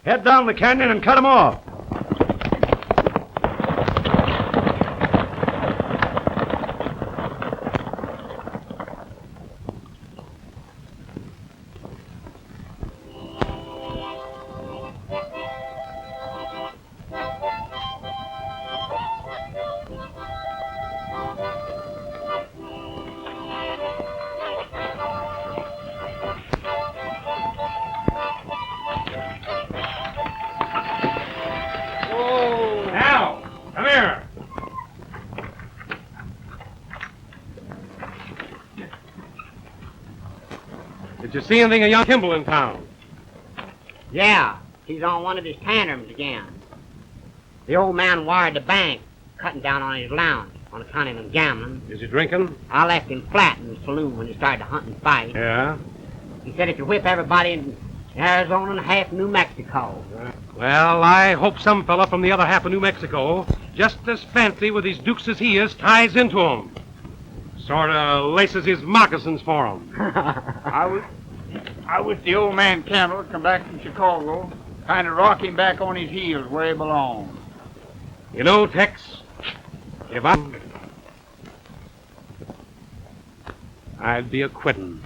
Head down the canyon and cut him off. Did you see anything of young Kimball in town? Yeah, he's on one of his tantrums again. The old man wired the bank, cutting down on his allowance on account of him gambling. Is he drinking? I left him flat in the saloon when he started to hunt and fight. Yeah? He said if you whip everybody in Arizona and half New Mexico. Well, I hope some fella from the other half of New Mexico, just as fancy with his dukes as he is, ties into him. Sort of laces his moccasins for him. I wish the old man Campbell would come back from Chicago, kind of rock him back on his heels where he belongs. You know, Tex, if I'd be a quittin'.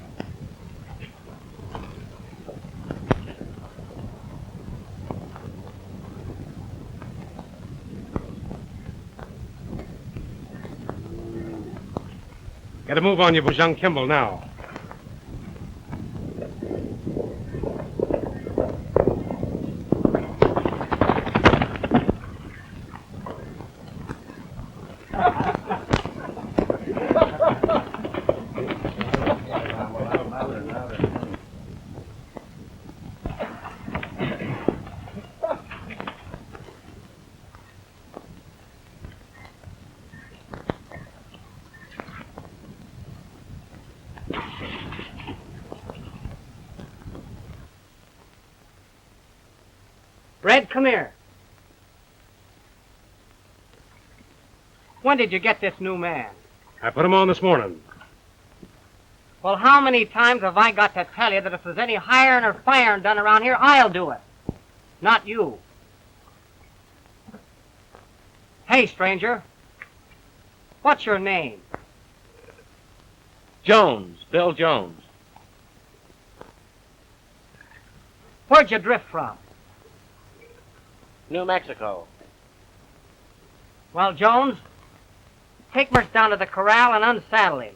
Get a move on you, young Kimball, now. Red, come here. When did you get this new man? I put him on this morning. Well, how many times have I got to tell you that if there's any hiring or firing done around here, I'll do it. Not you. Hey, stranger. What's your name? Jones, Bill Jones. Where'd you drift from? New Mexico. Well, Jones, take Merce down to the corral and unsaddle him.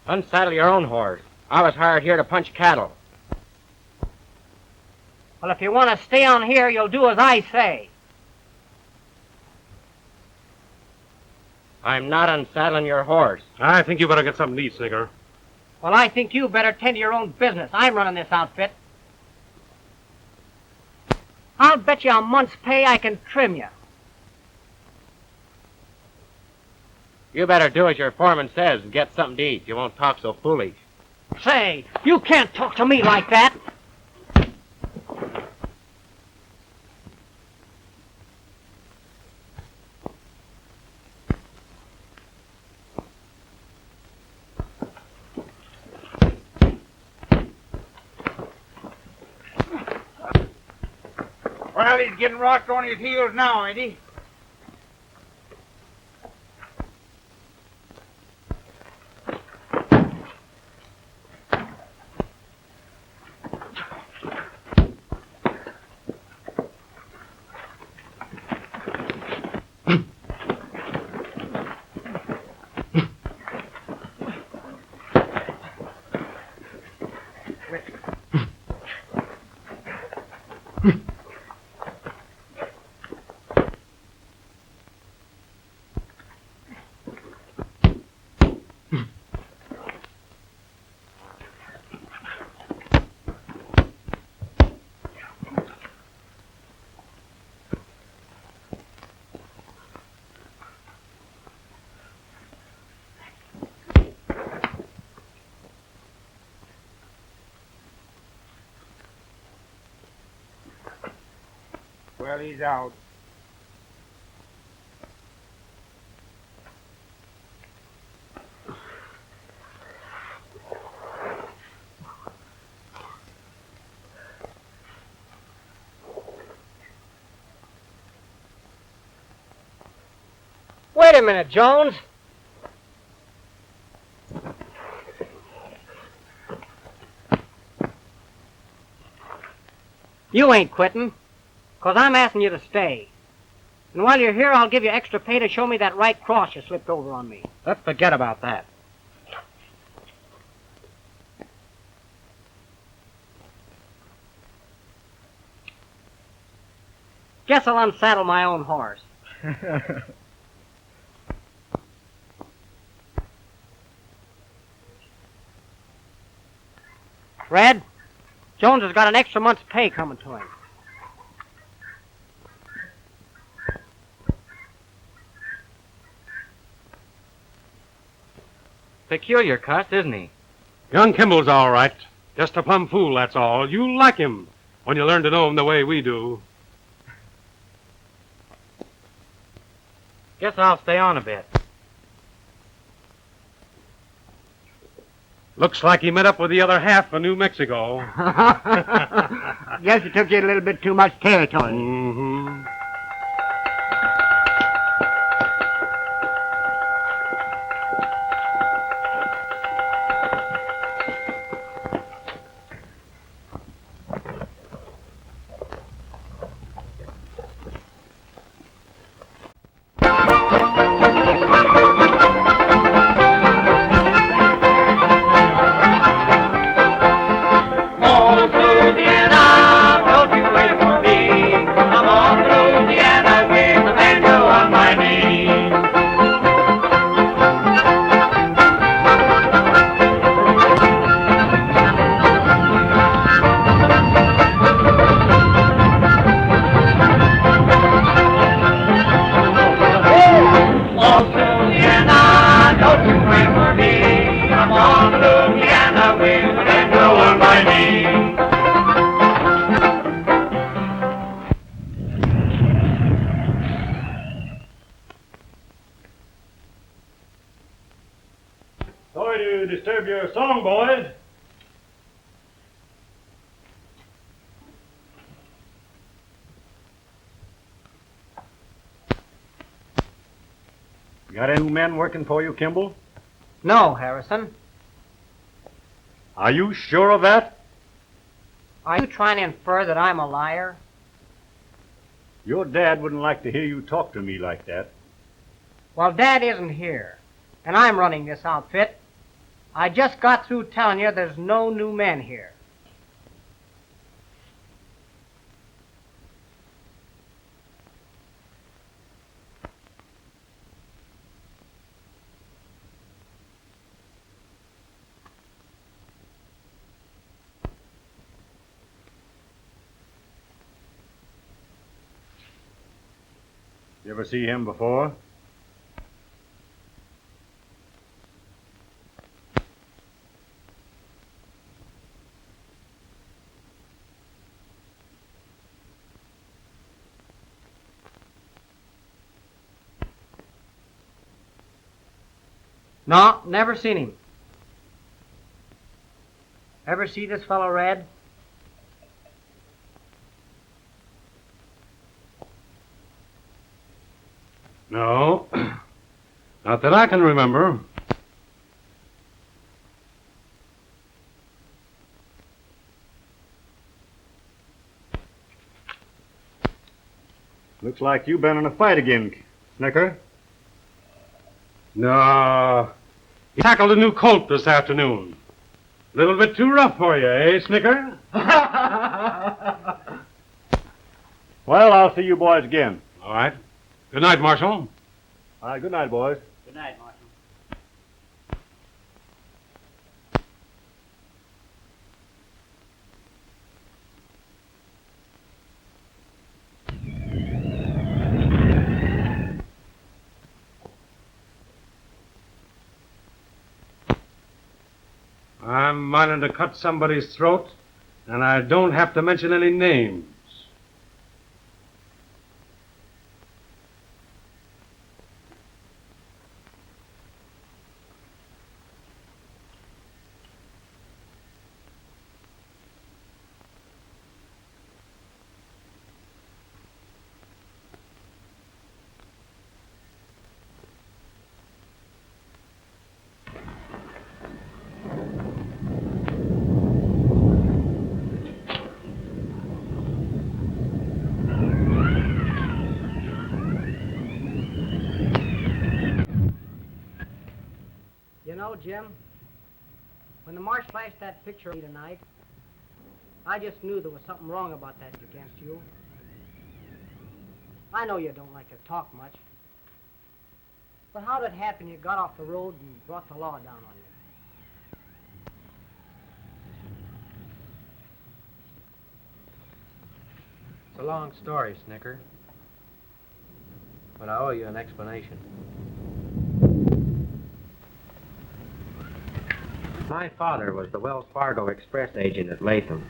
Unsaddle your own horse. I was hired here to punch cattle. Well, if you want to stay on here, you'll do as I say. I'm not unsaddling your horse. I think you better get something to eat, Snicker. Well, I think you better tend to your own business. I'm running this outfit. I'll bet you a month's pay I can trim you. You better do as your foreman says and get something to eat. You won't talk so foolish. Say, you can't talk to me like that. Well, he's getting rocked on his heels now, ain't he? Well, he's out. minute, Jones. You ain't quitting, 'cause I'm asking you to stay. And while you're here, I'll give you extra pay to show me that right cross you slipped over on me. Let's forget about that. Guess I'll unsaddle my own horse. Red, Jones has got an extra month's pay coming to him. Peculiar cuss, isn't he? Young Kimball's all right. Just a plumb fool, that's all. You'll like him when you learn to know him the way we do. Guess I'll stay on a bit. Looks like he met up with the other half of New Mexico. Guess it took you a little bit too much territory. Mm-hmm. Sorry to disturb your song, boys. Got any men working for you, Kimball? No, Harrison. Are you sure of that? Are you trying to infer that I'm a liar? Your dad wouldn't like to hear you talk to me like that. Well, Dad isn't here, and I'm running this outfit. I just got through telling you there's no new men here. You ever see him before? No, never seen him. Ever see this fellow, Red? No. Not that I can remember. Looks like you've been in a fight again, Snicker. No. He tackled a new colt this afternoon. A little bit too rough for you, eh, Snicker? Well, I'll see you boys again. All right. Good night, Marshal. All right, good night, boys. Good night, Marshal. I'm minded to cut somebody's throat, and I don't have to mention any names. know, Jim, when the Marsh flashed that picture of me tonight, I just knew there was something wrong about that against you. I know you don't like to talk much. But how did it happen you got off the road and brought the law down on you? It's a long story, Snicker. But I owe you an explanation. My father was the Wells Fargo Express agent at Latham.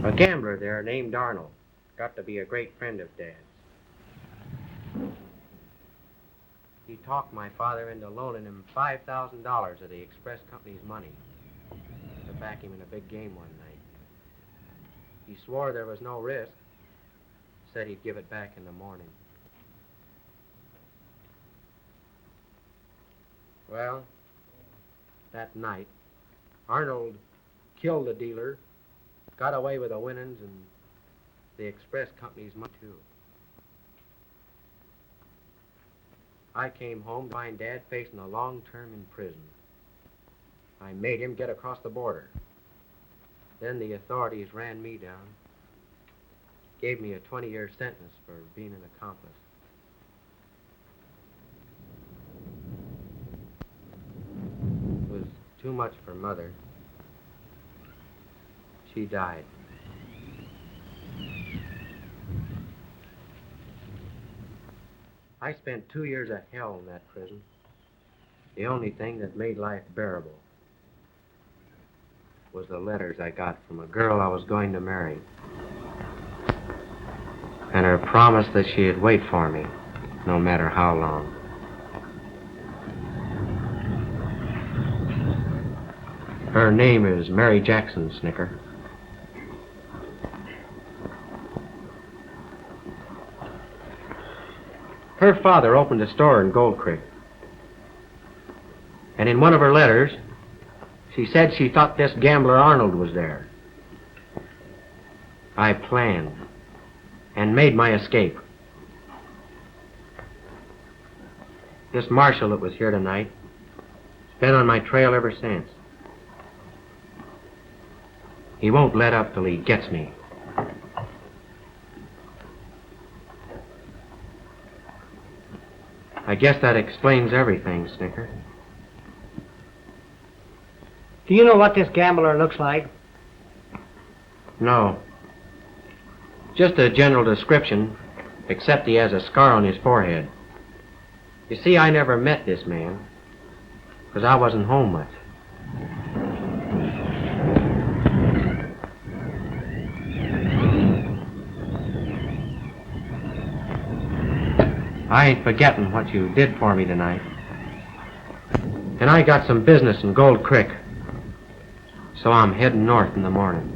A gambler there named Arnold. Got to be a great friend of Dad's. He talked my father into loaning him $5,000 of the Express Company's money to back him in a big game one night. He swore there was no risk. Said he'd give it back in the morning. Well, that night, Arnold killed the dealer, got away with the winnings and the Express Company's money, too. I came home to find Dad facing a long term in prison. I made him get across the border. Then the authorities ran me down, gave me a 20-year sentence for being an accomplice. It was too much for Mother. She died. I spent 2 years of hell in that prison. The only thing that made life bearable was the letters I got from a girl I was going to marry, and her promise that she'd wait for me, no matter how long. Her name is Mary Jackson, Snicker. Her father opened a store in Gold Creek. And in one of her letters, she said she thought this gambler Arnold was there. I planned and made my escape. This Marshal that was here tonight has been on my trail ever since. He won't let up till he gets me. I guess that explains everything, Snicker. Do you know what this gambler looks like? No. Just a general description, except he has a scar on his forehead. You see, I never met this man, because I wasn't home much. I ain't forgetting what you did for me tonight. And I got some business in Gold Creek, so I'm heading north in the morning.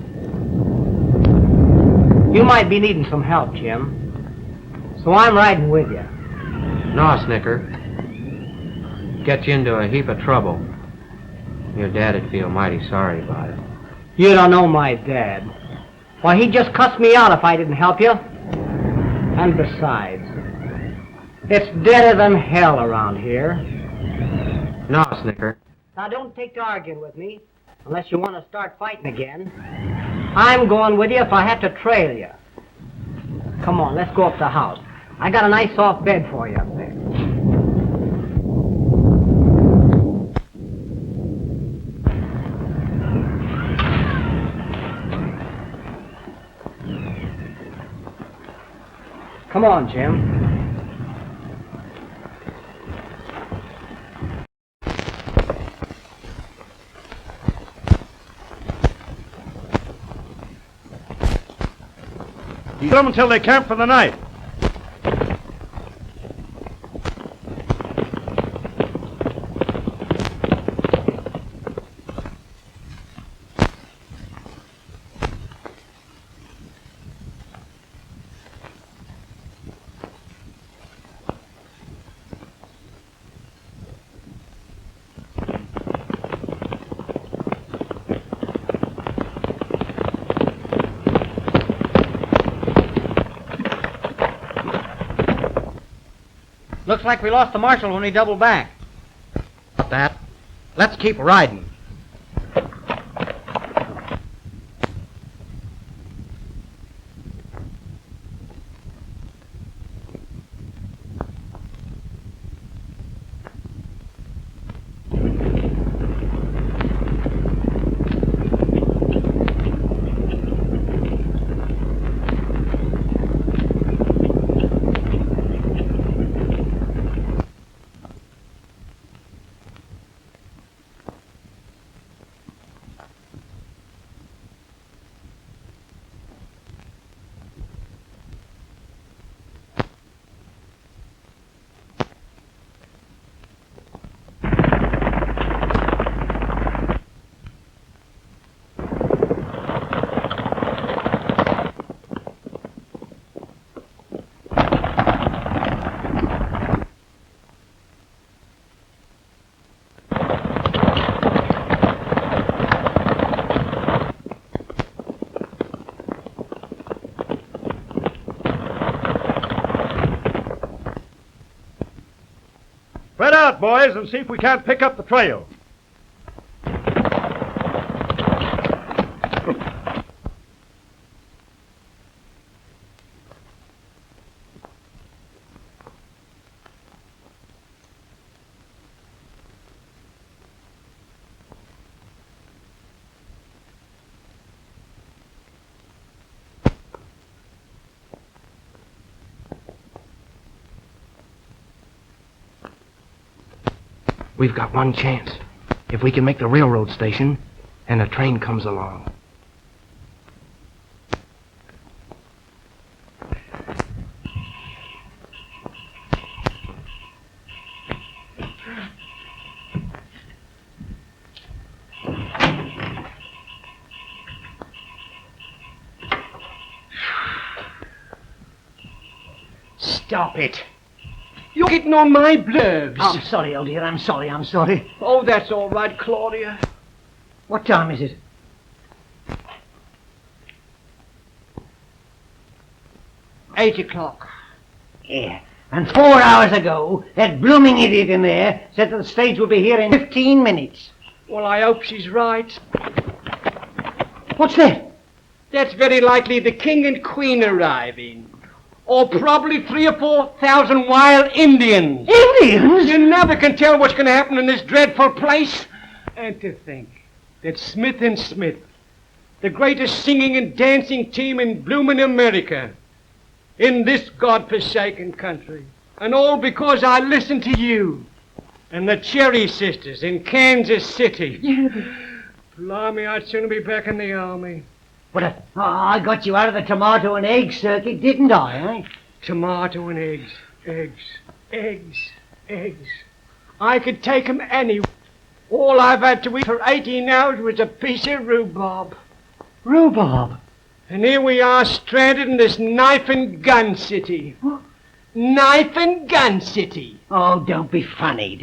You might be needing some help, Jim. So I'm riding with you. No, Snicker. Get you into a heap of trouble. Your dad'd feel mighty sorry about it. You don't know my dad. Why, he'd just cuss me out if I didn't help you. And besides, it's deader than hell around here. No, Snicker. Now, don't take to arguing with me unless you want to start fighting again. I'm going with you if I have to trail you. Come on, let's go up the house. I got a nice soft bed for you up there. Come on, Jim. Keep them until they camp for the night. Looks like we lost the Marshal when he doubled back. That. Let's keep riding. Spread out, boys, and see if we can't pick up the trail. We've got one chance. If we can make the railroad station and a train comes along. Stop it. You're getting on my nerves. I'm sorry, old dear. I'm sorry. Oh, that's all right, Claudia. What time is it? $8. Yeah. And 4 hours ago, that blooming idiot in there said that the stage would be here in 15 minutes. Well, I hope she's right. What's that? That's very likely the king and queen arriving. Or probably 3,000 or 4,000 wild Indians. Indians? You never can tell what's going to happen in this dreadful place. And to think that Smith and Smith, the greatest singing and dancing team in bloomin' America, in this godforsaken country, and all because I listened to you and the Cherry Sisters in Kansas City. Blimey, I'd sooner be back in the army. I got you out of the tomato and egg circuit, didn't I, eh? Tomato and eggs. I could take 'em anywhere. All I've had to eat for 18 hours was a piece of rhubarb. Rhubarb? And here we are stranded in this knife and gun city. Knife and gun city. Oh, don't be funny.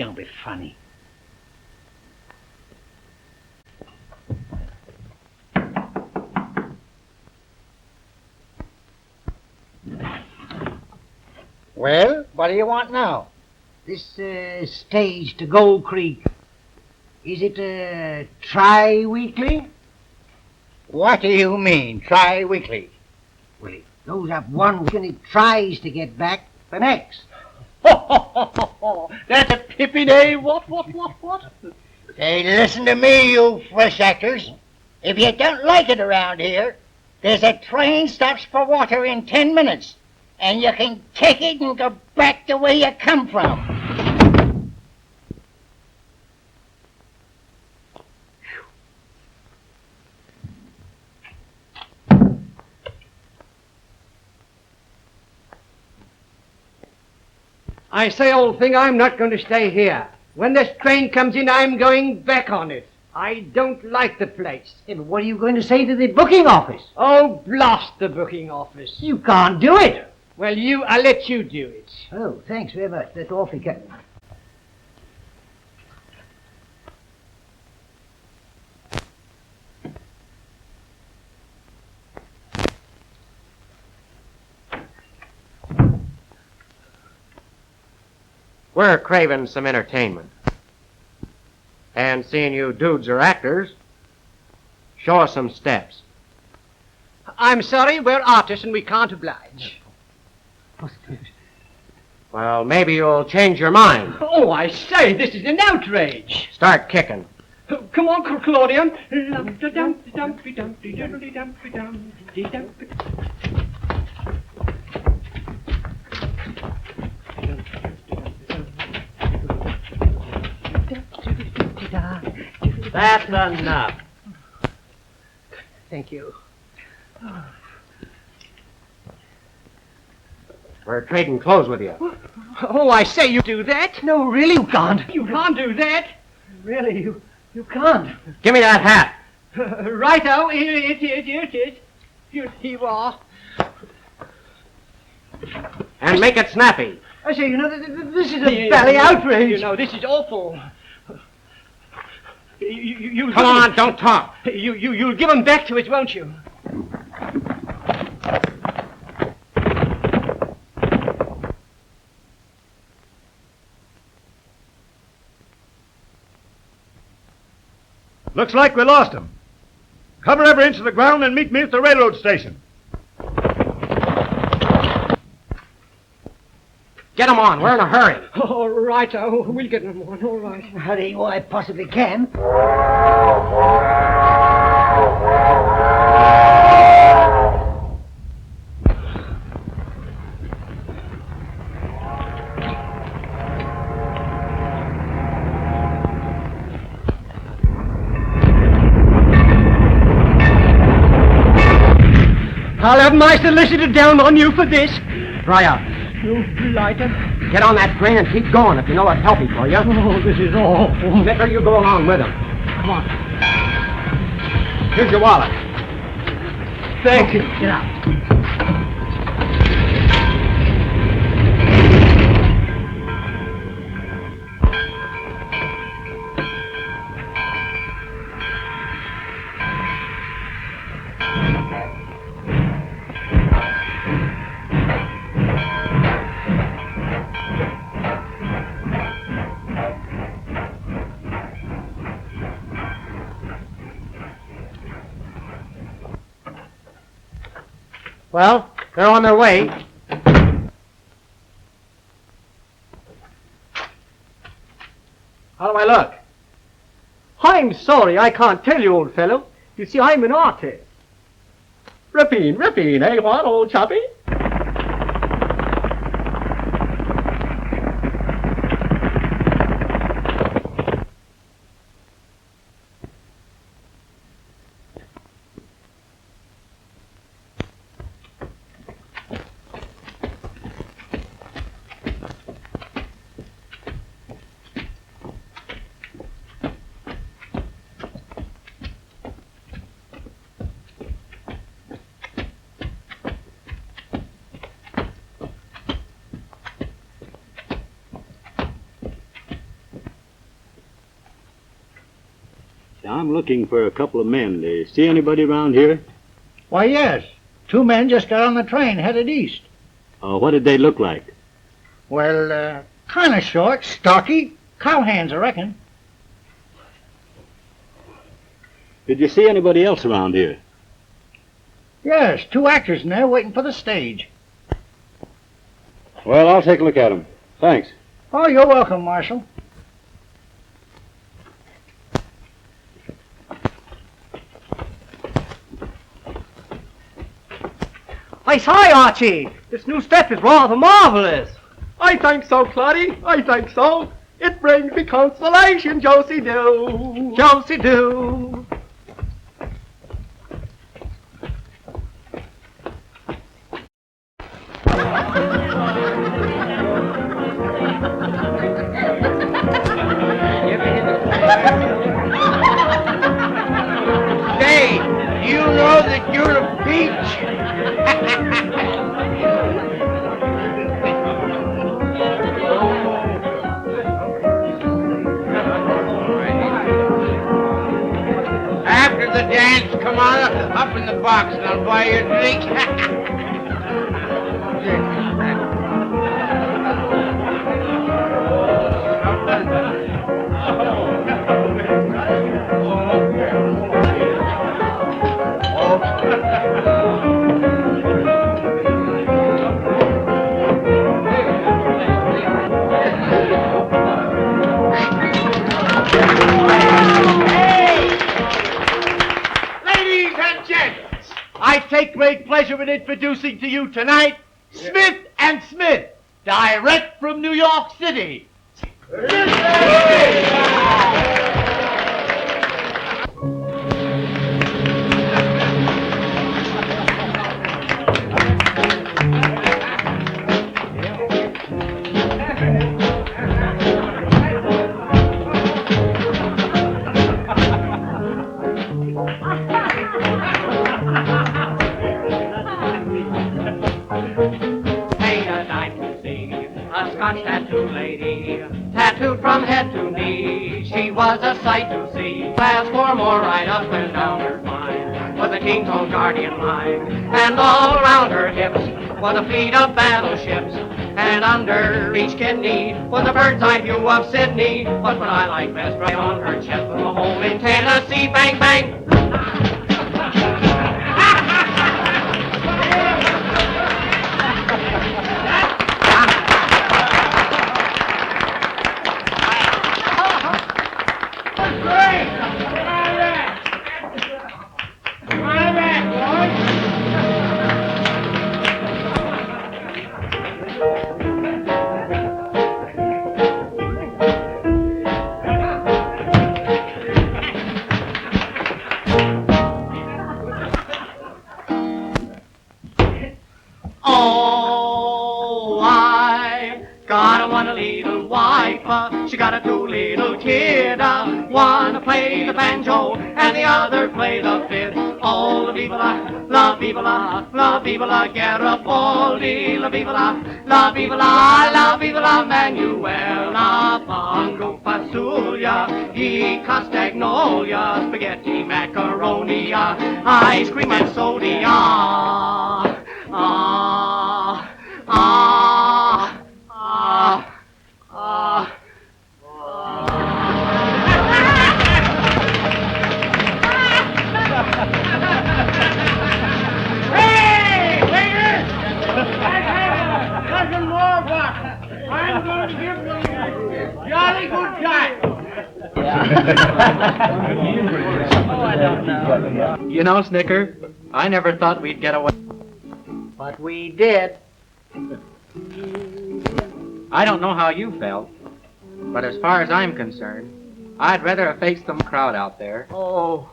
Well, what do you want now? This stage to Gold Creek, is it tri-weekly? What do you mean, tri-weekly? Well, it goes up one week and it tries to get back the next. That's a pippin, eh? What? Hey, listen to me, you fresh actors. If you don't like it around here, there's a train stops for water in 10 minutes. And you can take it and go back the way you come from. I say, old thing, I'm not going to stay here. When this train comes in, I'm going back on it. I don't like the place. Hey, but what are you going to say to the booking office? Oh, blast the booking office. You can't do it. Well, I'll let you do it. Oh, thanks very much. That's awfully kind. We're craving some entertainment. And seeing you dudes are actors, show us some steps. I'm sorry, we're artists and we can't oblige. Well, maybe you'll change your mind. Oh, I say, this is an outrage. Start kicking. Come on, Claudian. That's enough. Thank you. We're trading clothes with you. Oh, I say, you do that? No, really, you can't. You can't do that. Really, you can't. Give me that hat. Righto, here it is. Here you are. And make it snappy. I say, you know, this is a bally outrage. You know, this is awful. You'll Come on, don't talk. You'll give him back to it, won't you? Looks like we lost him. Cover every inch of the ground and meet me at the railroad station. Get him on. We're in a hurry. All right, we'll get him on. All right. Hurry, I possibly can. I'll have my solicitor down on you for this. Dry up. You blighter. Get on that train and keep going if you know what's healthy for you. Oh, this is awful. Snicker, you go along with him. Come on. Here's your wallet. Thank you. Get out. Well, they're on their way. How do I look? I'm sorry, I can't tell you, old fellow. You see, I'm an artist. Ripping, eh, what, old choppy? I'm looking for a couple of men. Do you see anybody around here? Why, yes. 2 men just got on the train headed east. What did they look like? Well, kind of short, stocky, cowhands, I reckon. Did you see anybody else around here? Yes, 2 actors in there waiting for the stage. Well, I'll take a look at them. Thanks. Oh, you're welcome, Marshal. I say, Archie, this new step is rather marvelous. I think so, Claudy. I think so. It brings me consolation, Josie do. Josie do. Say, you know that you're a peach? After the dance, come on up in the box and I'll buy you a drink. pleasure in introducing to you tonight Smith and Smith, direct from New York City. Tattooed lady, tattooed from head to knee. She was a sight to see. Class 4 more right up and down her spine was the king's own guardian line. And all around her hips was a fleet of battleships. And under each kidney was a bird's eye view of Sydney. But what I like best, right on her chest was a hole in Tennessee. Bang, bang. She got a 2 little kid, one to play the banjo and the other play the fiddle. Oh, la viva la viva la viva la Garibaldi, la viva la viva la Manuela, bongo fasulia, e castagnolia, spaghetti macaroni, ice cream and soda. I'm going to give them a jolly good time. Oh, I don't know. You know, Snicker, I never thought we'd get away. But we did. I don't know how you felt, but as far as I'm concerned, I'd rather have faced the crowd out there. Oh.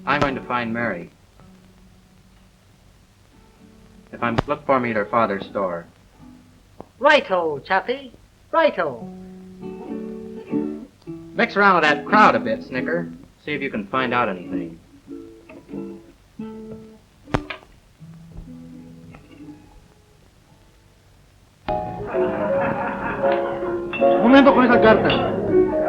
I'm going to find Mary. If I'm look for me at her father's store. Righto, Chappie. Righto. Mix around with that crowd a bit, Snicker. See if you can find out anything. Un momento con esa carta.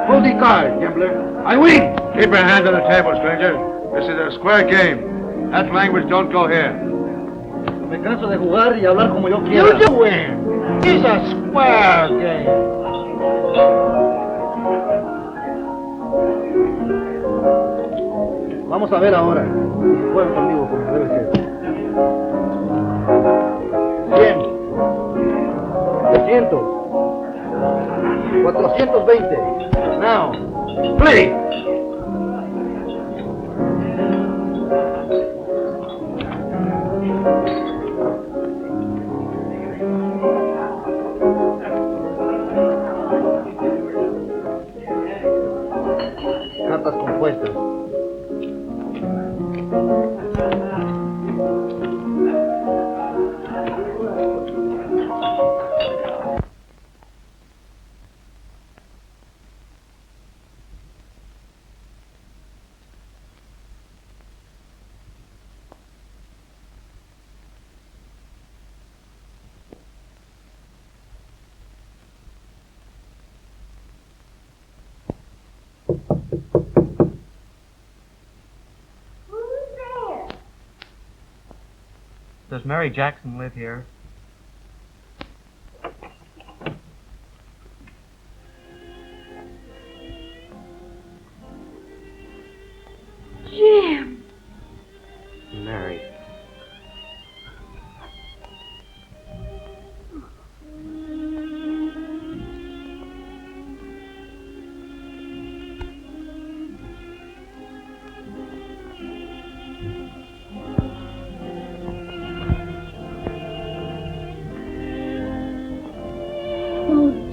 Hold the card, gambler. I win. Keep your hand on the table, stranger. This is a square game. That language don't go here. Me canso de jugar y hablar como yo quiera. You win. It's a square game. Vamos a ver ahora. Jueguen conmigo como debe ser. 100. 300. 420. Now, play. Cartas compuestas. Does Mary Jackson live here? Jim. Mary.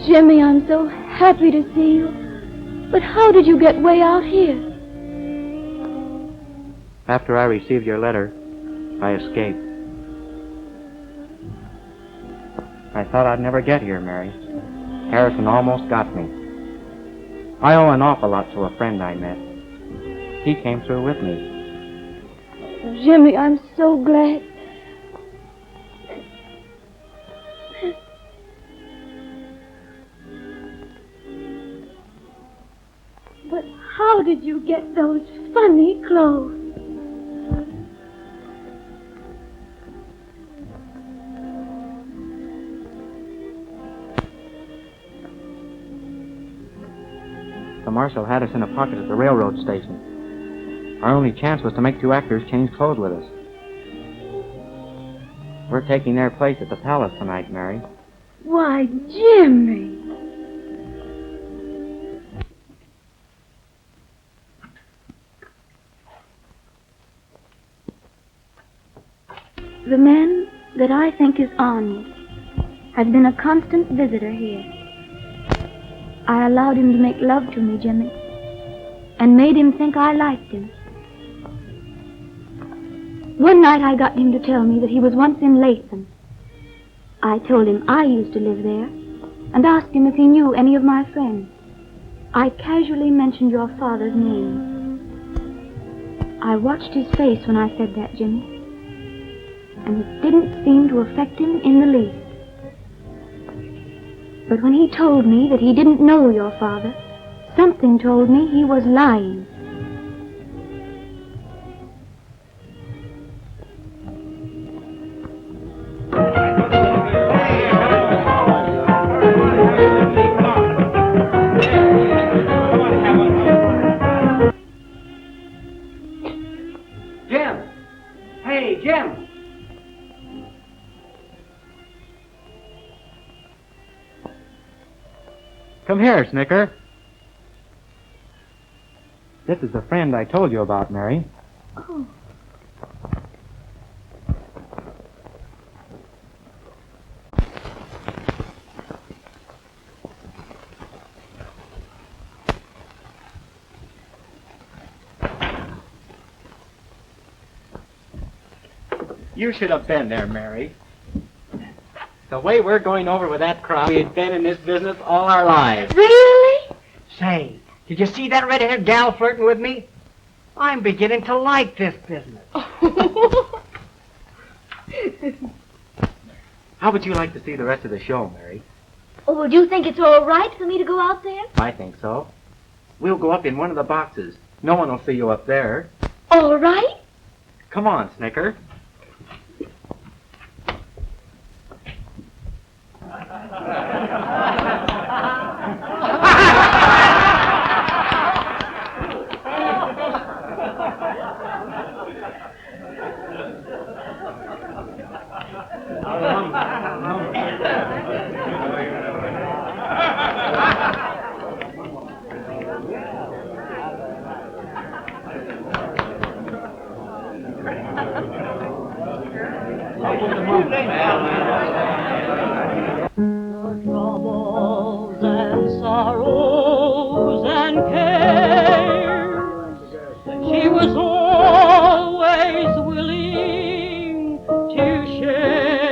Jimmy, I'm so happy to see you. But how did you get way out here? After I received your letter, I escaped. I thought I'd never get here, Mary. Harrison almost got me. I owe an awful lot to a friend I met. He came through with me. Jimmy, I'm so glad. But how did you get those funny clothes? The Marshal had us in a pocket at the railroad station. Our only chance was to make 2 actors change clothes with us. We're taking their place at the Palace tonight, Mary. Why, Jimmy. The man that I think is Arnold has been a constant visitor here. I allowed him to make love to me, Jimmy, and made him think I liked him. One night I got him to tell me that he was once in Latham. I told him I used to live there and asked him if he knew any of my friends. I casually mentioned your father's name. I watched his face when I said that, Jimmy, and it didn't seem to affect him in the least. But when he told me that he didn't know your father, something told me he was lying. Jim! Hey, Jim! Come here, Snicker. This is the friend I told you about, Mary. Oh. You should have been there, Mary. The way we're going over with that crowd, we had been in this business all our lives. Really? Say, did you see that red-haired gal flirting with me? I'm beginning to like this business. How would you like to see the rest of the show, Mary? Oh, well, do you think it's all right for me to go out there? I think so. We'll go up in one of the boxes. No one will see you up there. All right? Come on, Snicker. Troubles and sorrows and cares, she was always willing to share.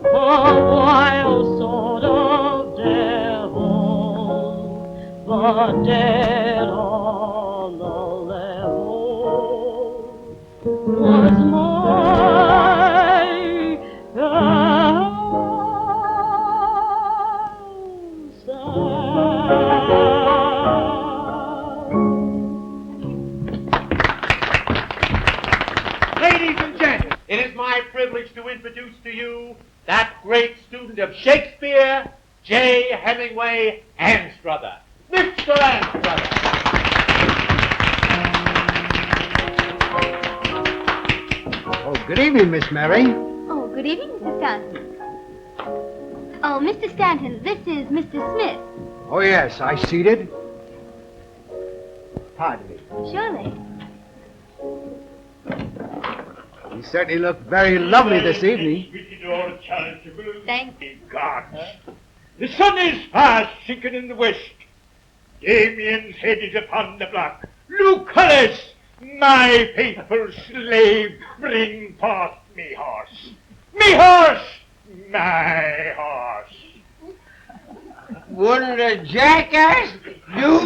A wild sort of devil, but dead on the level, was my to introduce to you that great student of Shakespeare, J. Hemingway Anstruther. Mr. Anstruther. Oh, good evening, Miss Mary. Oh, good evening, Mr. Stanton. Oh, Mr. Stanton, this is Mr. Smith. Oh, yes, I seated. Pardon me. Surely. You certainly look very lovely this evening. Greeted all the charitable. Thank you. God. The sun is fast sinking in the west. Damien's head is upon the block. Lucullus, my faithful slave, bring forth me horse. Me horse! My horse! Wouldn't a jackass do?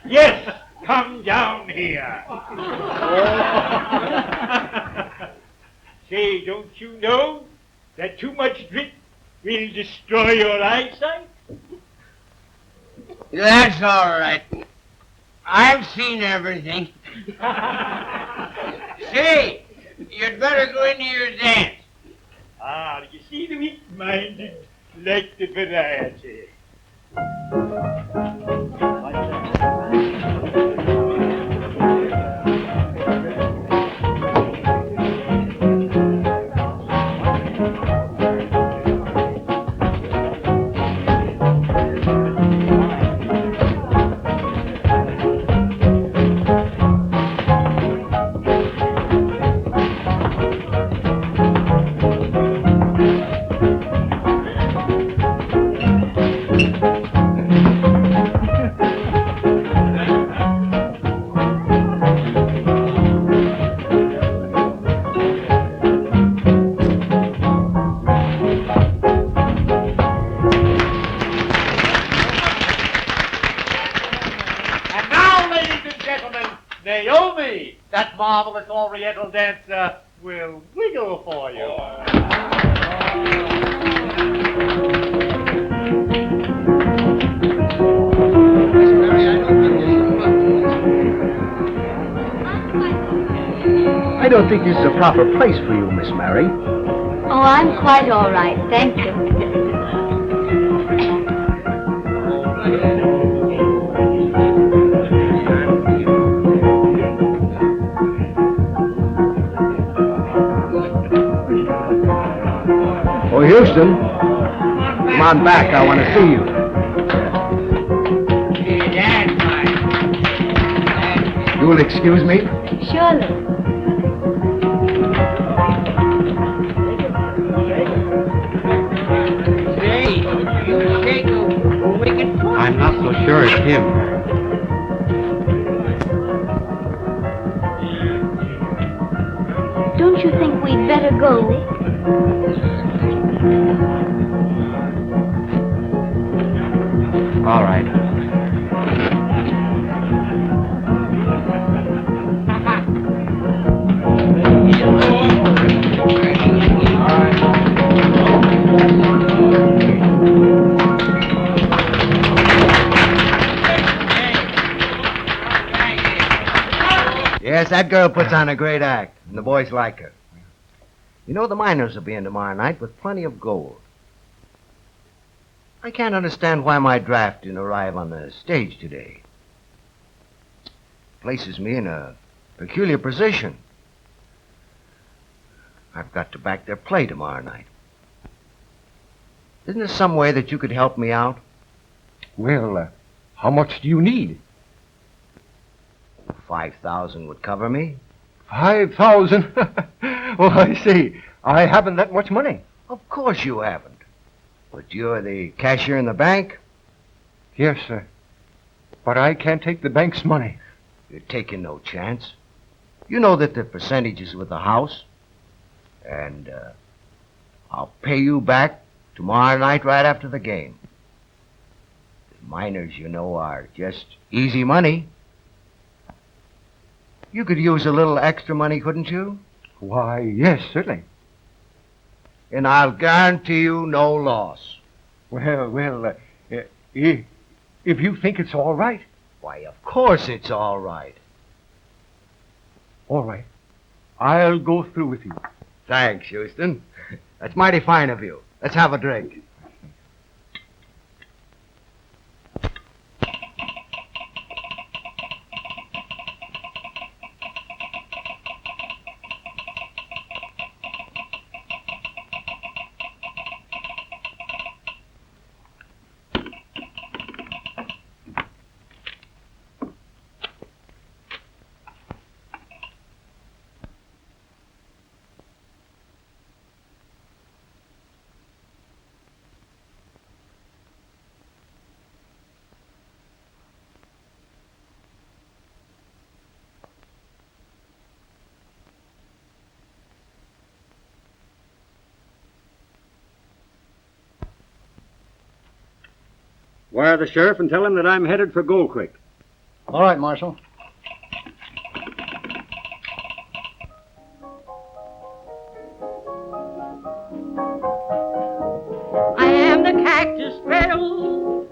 Yes, come down here. Say, don't you know that too much drink will destroy your eyesight? That's all right. I've seen everything. Say, you'd better go into your dance. Ah, you see the weak-minded like the variety. Naomi, that marvelous Oriental dancer, will wiggle for you. I don't think this is a proper place for you, Miss Mary. Oh, I'm quite all right, thank you. Oh, Hewston, come on back. I want to see you. You'll excuse me? Surely. I'm not so sure it's him. Don't you think we'd better go? All right. Yes, that girl puts on a great act, and the boys like her. You know, the miners will be in tomorrow night with plenty of gold. I can't understand why my draft didn't arrive on the stage today. Places me in a peculiar position. I've got to back their play tomorrow night. Isn't there some way that you could help me out? Well, how much do you need? 5,000 would cover me. 5,000? Well, I see. I haven't that much money. Of course you haven't. But you're the cashier in the bank? Yes, sir. But I can't take the bank's money. You're taking no chance. You know that the percentage is with the house. And I'll pay you back tomorrow night right after the game. The miners, you know, are just easy money. You could use a little extra money, couldn't you? Why, yes, certainly. And I'll guarantee you no loss. Well, if you think it's all right. Why, of course it's all right. All right. I'll go through with you. Thanks, Hewston. That's mighty fine of you. Let's have a drink. Wire the sheriff and tell him that I'm headed for Gold Creek. All right, Marshal. I am the cactus belle,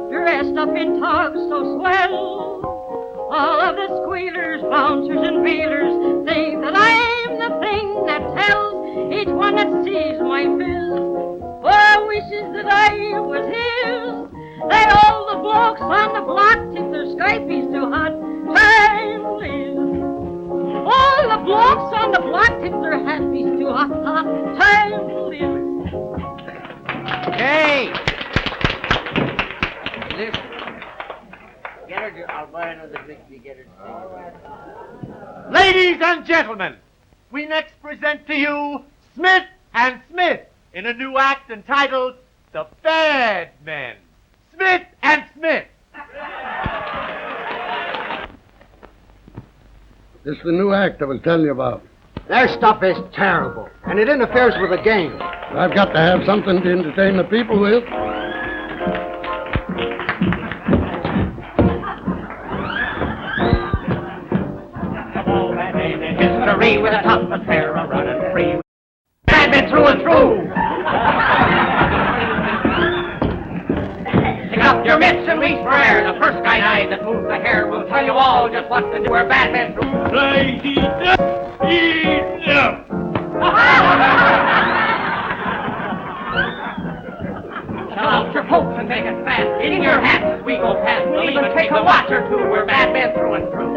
dressed up in togs so swell. All of the squealers, bouncers, and feelers think that I'm the thing that tells each one that sees my fill. Oh, wishes that I was his. They all the blokes on the block tip their skypies too hot. Time live. All the blokes on the block tip their hatpies too hot. Time live. Hey! Listen. Get her, I'll buy another drink to get her. Ladies and gentlemen, we next present to you Smith and Smith in a new act entitled The Bad Men. Smith and Smith. This is the new act I was telling you about. Their stuff is terrible, and it interferes with the game. I've got to have something to entertain the people with. History with a top affair of running free. Bad men through and through. Pick up your mitts and reach for air. The first guy eye that moves the hair will tell you all just what to do. We're bad men through. Enough. Shut out your pokes and make it fast. Eating your hats as we go past. We'll even take a watch or two. We're bad men through and through.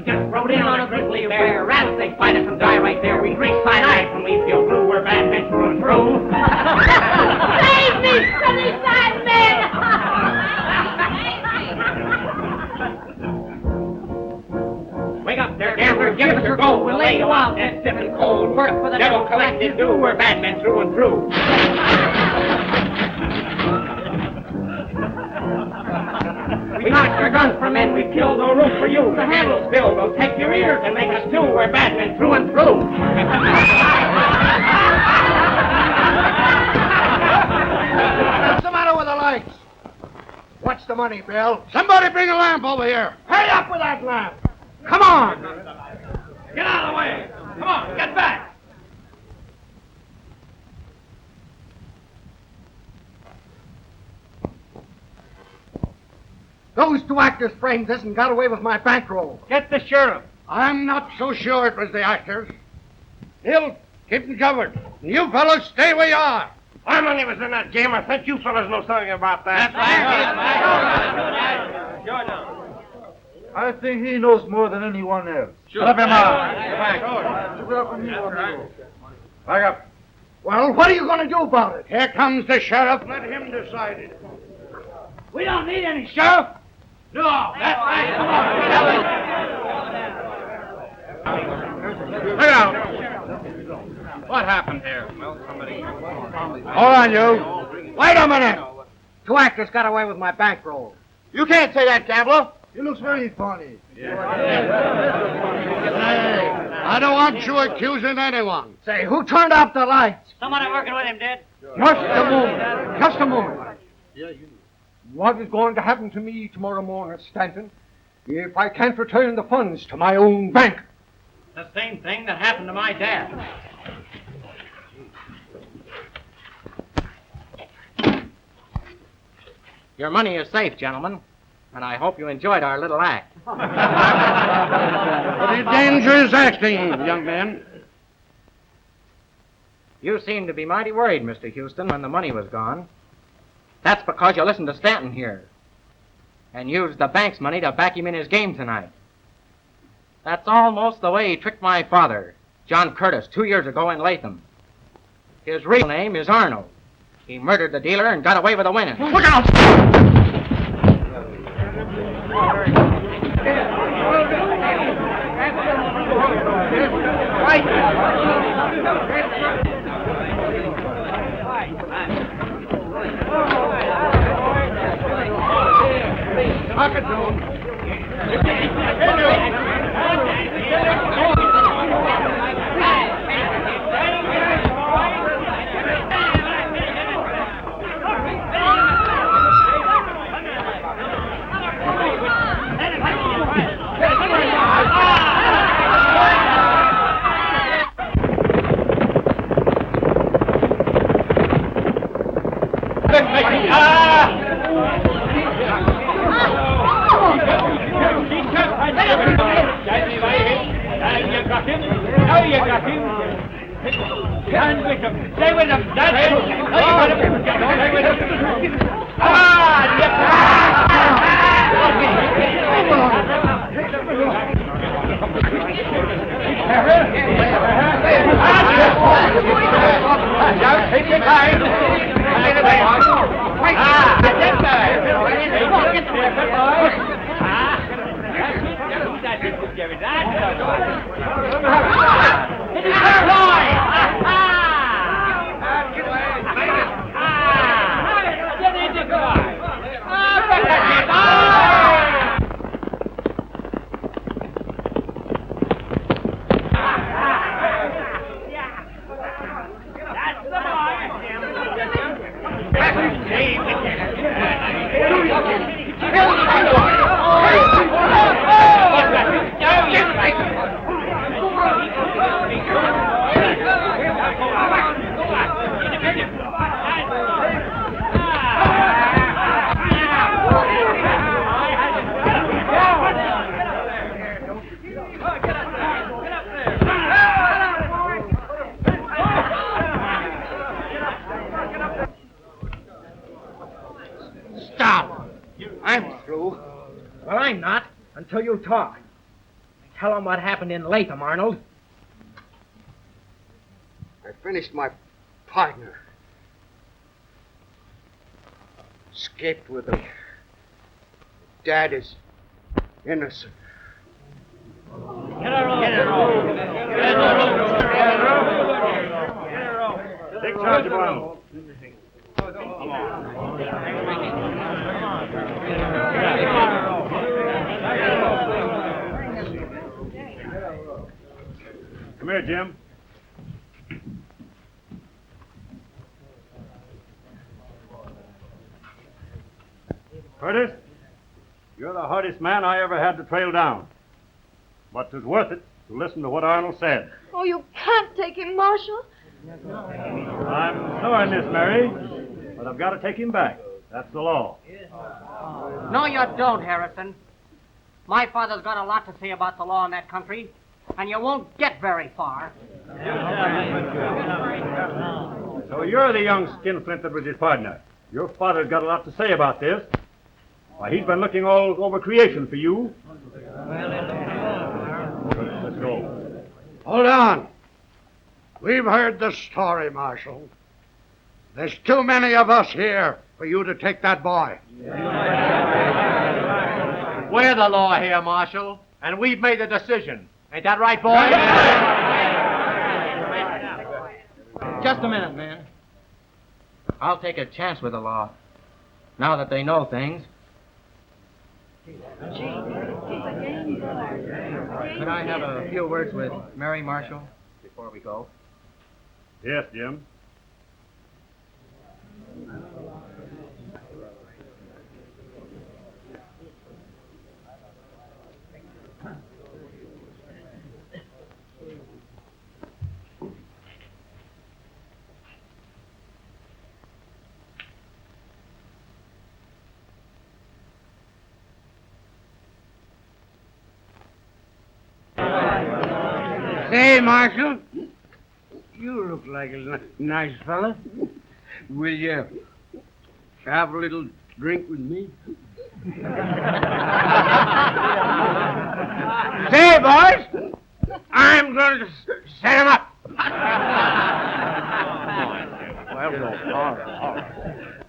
Just rode in on a grizzly bear. Rattlesnake fight us and die right there. We grease cyanide when we feel blue. We're bad men through and through. Save me, sunny side men! Wake up there, gambler, give us your gold. We'll lay you out and stiff and cold. Work for the devil collected due. We're bad men through and through. We knocked your guns for men, we killed, no room for you. The handle's filled, we'll take your ears and make us stew. We're bad men through and through. What's the matter with the lights? What's the money, Bill? Somebody bring a lamp over here. Hurry up with that lamp. Come on. Get out of the way. Come on, get back. Those two actors framed this and got away with my bankroll. Get the sheriff. I'm not so sure it was the actors. Bill, keep them covered. And you fellows stay where you are. My money was in that game. I think you fellas know something about that. I think he knows more than anyone else. Shut up, Back up. Well, what are you going to do about it? Here comes the sheriff. Let him decide it. We don't need any sheriff. No, that's right. Come on. Look out. What happened here? Well, somebody... Hold on, you. Wait a minute. Two actors got away with my bankroll. You can't say that, gambler. He looks very funny. Hey, I don't want you accusing anyone. Say, who turned off the lights? Somebody working with him did. Just a moment. Just a moment. What is going to happen to me tomorrow morning, Stanton, if I can't return the funds to my own bank? The same thing that happened to my dad. Your money is safe, gentlemen, and I hope you enjoyed our little act. Pretty dangerous acting, young man. You seemed to be mighty worried, Mr. Hewston, when the money was gone. That's because you listened to Stanton here and used the bank's money to back him in his game tonight. That's almost the way he tricked my father, John Curtis, 2 years ago in Latham. His real name is Arnold. He murdered the dealer and got away with the winning. Look out! Talk it to him. You got him. Now you got him. Stand with him. Stay with him. That's it. Now you got him. Stay with him. Take your time. Stop! I'm through. Well, I'm not, until you talk. Tell them what happened in Latham, Arnold. I finished my partner. Escaped with him. Dad is innocent. Get a rope. Get a rope. Get a rope. Get a rope. Take charge of Arnold. Come here, Jim. Curtis, you're the hardest man I ever had to trail down. But 'twas worth it to listen to what Arnold said. Oh, you can't take him, Marshal. I'm sorry, Miss Mary, but I've got to take him back. That's the law. No, you don't, Harrison. My father's got a lot to say about the law in that country, and you won't get very far. So you're the young skinflint that was his partner. Your father's got a lot to say about this. Why, he's been looking all over creation for you. Let's go. Hold on. We've heard the story, Marshal. There's too many of us here for you to take that boy. We're the law here, Marshal, and we've made the decision. Ain't that right, boy? Just a minute, man. I'll take a chance with the law, now that they know things. Could I have a few words with Mary, Marshal, before we go? Yes, Jim. Say, Marshal, you look like a nice fella. Will you have a little drink with me? Say, boys, I'm going to set him up. Well, all right.